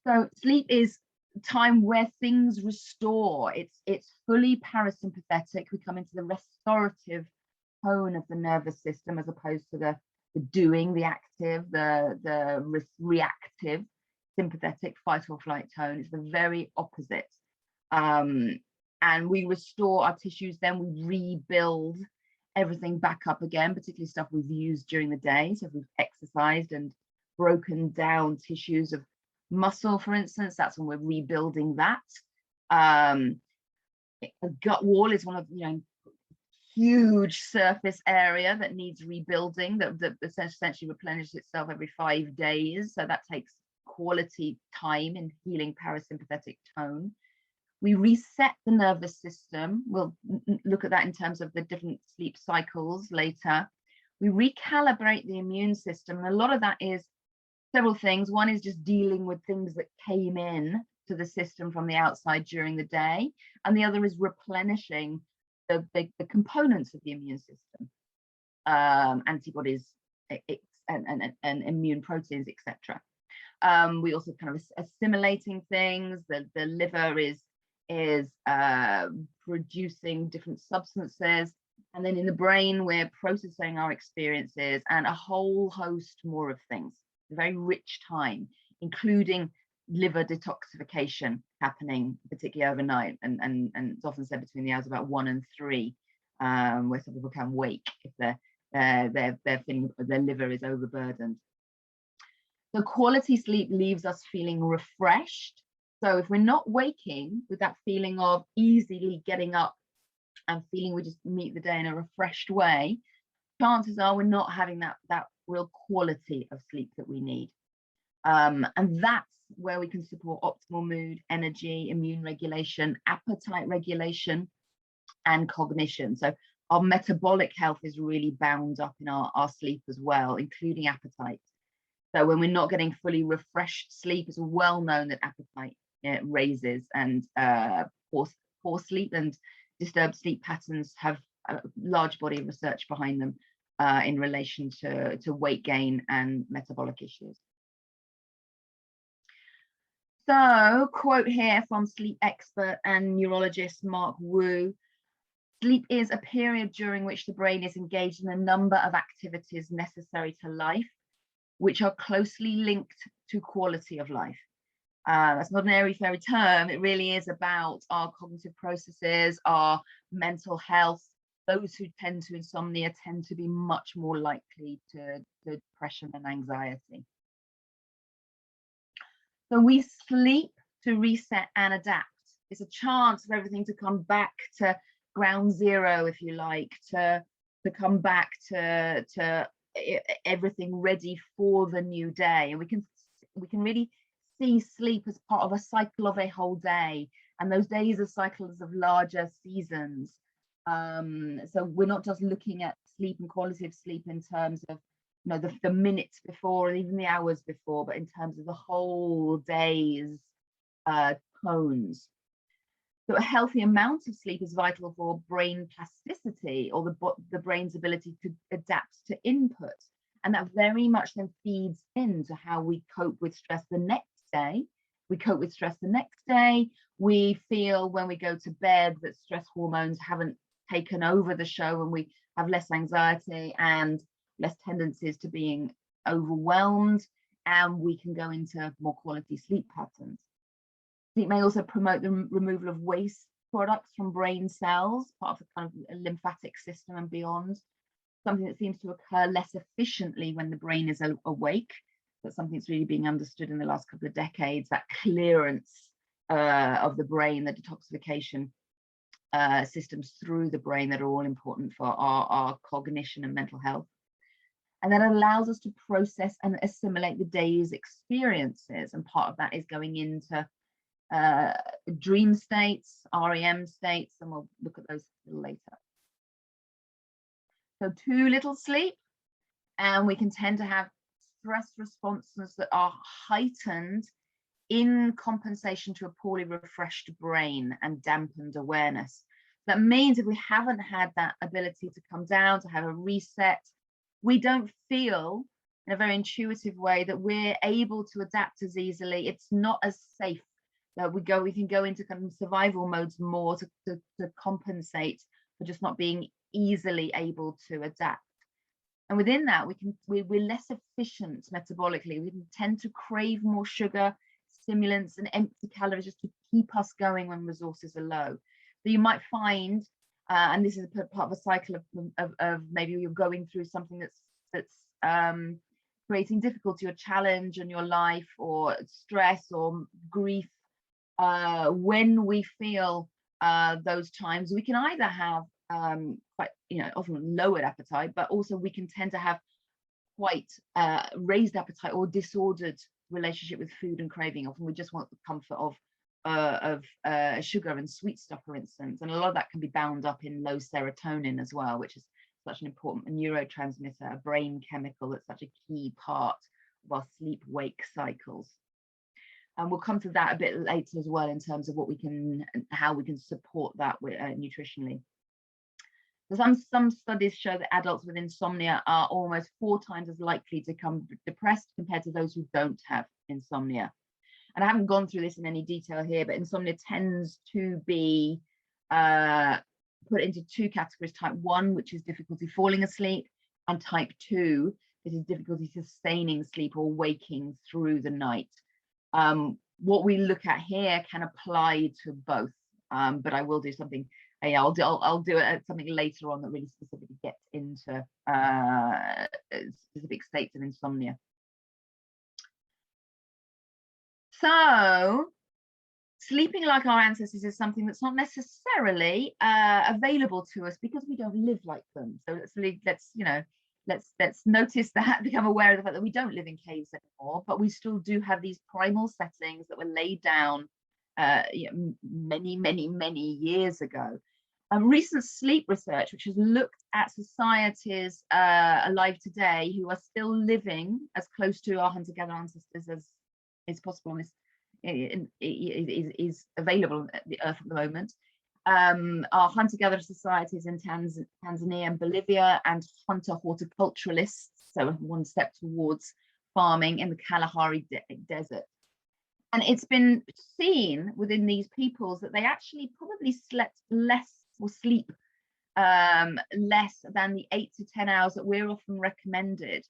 So sleep is time where things restore. It's fully parasympathetic. We come into the restorative tone of the nervous system, as opposed to the doing, the active, the reactive, sympathetic fight or flight tone. It's the very opposite. And we restore our tissues, then we rebuild everything back up again, particularly stuff we've used during the day. So if we've exercised and broken down tissues of muscle, for instance, that's when we're rebuilding that. A gut wall is one of, huge surface area that needs rebuilding, that essentially replenishes itself every 5 days. So that takes quality time in healing parasympathetic tone. We reset the nervous system. We'll look at that in terms of the different sleep cycles later. We recalibrate the immune system. And a lot of that is several things. One is just dealing with things that came in to the system from the outside during the day. And the other is replenishing the components of the immune system, antibodies and immune proteins, etc. We also kind of assimilating things. The liver is producing different substances, and then in the brain we're processing our experiences and a whole host more of things. A very rich time, including liver detoxification happening particularly overnight, and it's often said between the hours about 1 and 3, where some people can wake if they're feeling their liver is overburdened. So quality sleep leaves us feeling refreshed. So if we're not waking with that feeling of easily getting up and feeling we just meet the day in a refreshed way, chances are we're not having that real quality of sleep that we need. And that's where we can support optimal mood, energy, immune regulation, appetite regulation, and cognition. So our metabolic health is really bound up in our sleep as well, including appetite. So when we're not getting fully refreshed sleep, it's well known that appetite raises, and poor sleep and disturbed sleep patterns have a large body of research behind them in relation to weight gain and metabolic issues. So, quote here from sleep expert and neurologist Mark Wu: sleep is a period during which the brain is engaged in a number of activities necessary to life, which are closely linked to quality of life. That's not an airy-fairy term. It really is about our cognitive processes, our mental health. Those who tend to insomnia tend to be much more likely to depression and anxiety. So we sleep to reset and adapt. It's a chance for everything to come back to ground zero, if you like, to come back to everything ready for the new day. And we can really see sleep as part of a cycle of a whole day, and those days are cycles of larger seasons. So we're not just looking at sleep and quality of sleep in terms of the minutes before and even the hours before, but in terms of the whole day's tones. So a healthy amount of sleep is vital for brain plasticity, or the brain's ability to adapt to input. And that very much then feeds into how we cope with stress the next day. We cope with stress the next day. We feel when we go to bed that stress hormones haven't taken over the show, and we have less anxiety and less tendencies to being overwhelmed, and we can go into more quality sleep patterns. Sleep may also promote the removal of waste products from brain cells, part of the kind of lymphatic system and beyond, something that seems to occur less efficiently when the brain is awake. That's something that's really being understood in the last couple of decades, that clearance of the brain, the detoxification systems through the brain that are all important for our cognition and mental health. And that allows us to process and assimilate the day's experiences. And part of that is going into dream states, REM states, and we'll look at those a little later. So too little sleep, and we can tend to have stress responses that are heightened in compensation to a poorly refreshed brain and dampened awareness. That means if we haven't had that ability to come down, to have a reset, we don't feel in a very intuitive way, that we're able to adapt as easily. It's not as safe that we can go into kind of survival modes more to compensate for just not being easily able to adapt. And within that, we're less efficient metabolically. We tend to crave more sugar, stimulants, and empty calories just to keep us going when resources are low. So you might find, and this is part of a cycle of maybe you're going through something that's creating difficulty or challenge in your life, or stress or grief. When we feel those times, we can either have quite, often lowered appetite, but also we can tend to have quite raised appetite or disordered relationship with food and craving. Often we just want the comfort of sugar and sweet stuff, for instance, and a lot of that can be bound up in low serotonin as well, which is such an important neurotransmitter, a brain chemical that's such a key part of our sleep-wake cycles. And we'll come to that a bit later as well, in terms of how we can support that with, nutritionally. So some studies show that adults with insomnia are almost 4 times as likely to become depressed compared to those who don't have insomnia. And I haven't gone through this in any detail here, but insomnia tends to be put into 2 categories: type 1, which is difficulty falling asleep, and type 2, this is difficulty sustaining sleep or waking through the night. What we look at here can apply to both, but I will do something. I'll do it something later on that really specifically gets into specific states of insomnia. So sleeping like our ancestors is something that's not necessarily available to us because we don't live like them. So let's notice that, become aware of the fact that we don't live in caves anymore, but we still do have these primal settings that were laid down many years ago. Recent sleep research, which has looked at societies alive today who are still living as close to our hunter-gatherer ancestors as is possible, and is available at the earth at the moment. Our hunter-gatherer societies in Tanzania and Bolivia, and hunter horticulturalists, so one step towards farming in the Kalahari Desert. And it's been seen within these peoples that they actually probably slept less, or sleep less than the 8 to 10 hours that we're often recommended.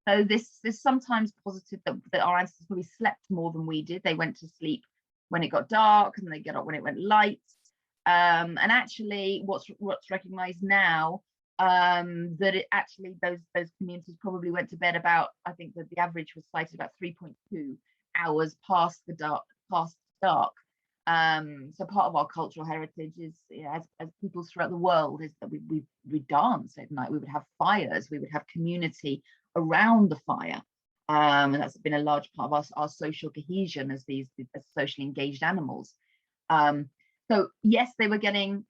So this is sometimes positive that our ancestors probably slept more than we did. They went to sleep when it got dark, and they get up when it went light. And actually, what's recognized now, that it actually those communities probably went to bed about, I think that the average was cited about 3.2 hours past dark. So part of our cultural heritage is, as people throughout the world, is that we dance at night. We would have fires. We would have community around the fire, and that's been a large part of our social cohesion as socially engaged animals. So yes, they were getting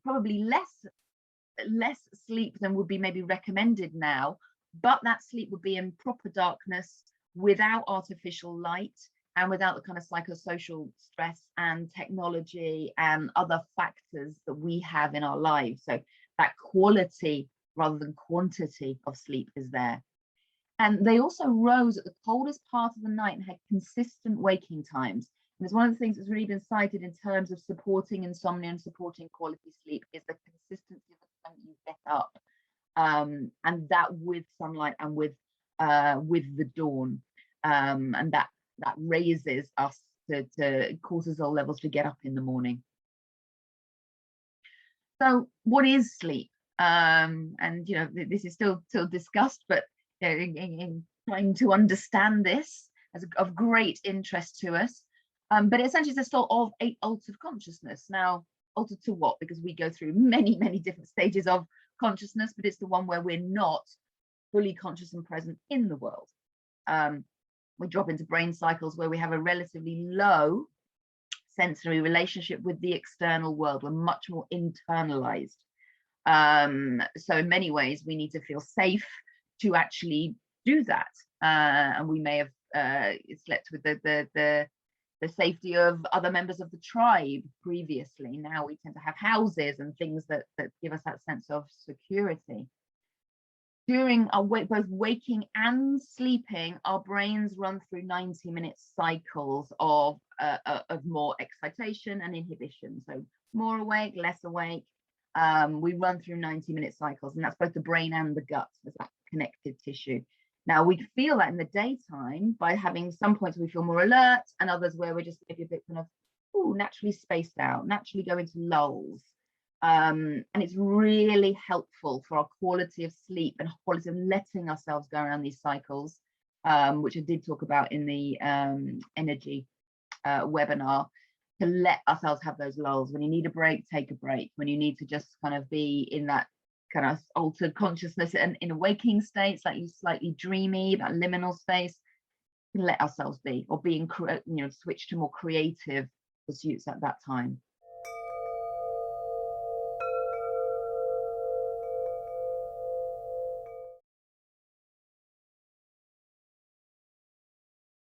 probably less sleep than would be maybe recommended now, but that sleep would be in proper darkness, without artificial light, and without the kind of psychosocial stress and technology and other factors that we have in our lives. So that quality rather than quantity of sleep is there. And they also rose at the coldest part of the night and had consistent waking times. And it's one of the things that's really been cited in terms of supporting insomnia and supporting quality sleep, is the consistency of the time you get up, and that with sunlight and with the dawn, and that raises us to cortisol levels to get up in the morning. So what is sleep? And this is still discussed, but in trying to understand this as of great interest to us. But essentially it's a sort of 8 altered consciousness. Now, altered to what? Because we go through many different stages of consciousness, but it's the one where we're not fully conscious and present in the world. We drop into brain cycles where we have a relatively low sensory relationship with the external world. We're much more internalized. So in many ways, we need to feel safe to actually do that. And we may have slept with the safety of other members of the tribe previously. Now we tend to have houses and things that give us that sense of security. during our both waking and sleeping, our brains run through 90-minute cycles of more excitation and inhibition. So more awake, less awake. We run through 90-minute cycles, and that's both the brain and the gut as that connective tissue. Now we feel that in the daytime by having some points we feel more alert, and others where we're just maybe a bit kind of naturally spaced out, naturally go into lulls. And it's really helpful for our quality of sleep and quality of letting ourselves go around these cycles, which I did talk about in the energy webinar, to let ourselves have those lulls. When you need a break, take a break. When you need to just kind of be in that kind of altered consciousness and in a waking state, slightly dreamy, that liminal space, let ourselves be, or being, switch to more creative pursuits at that time.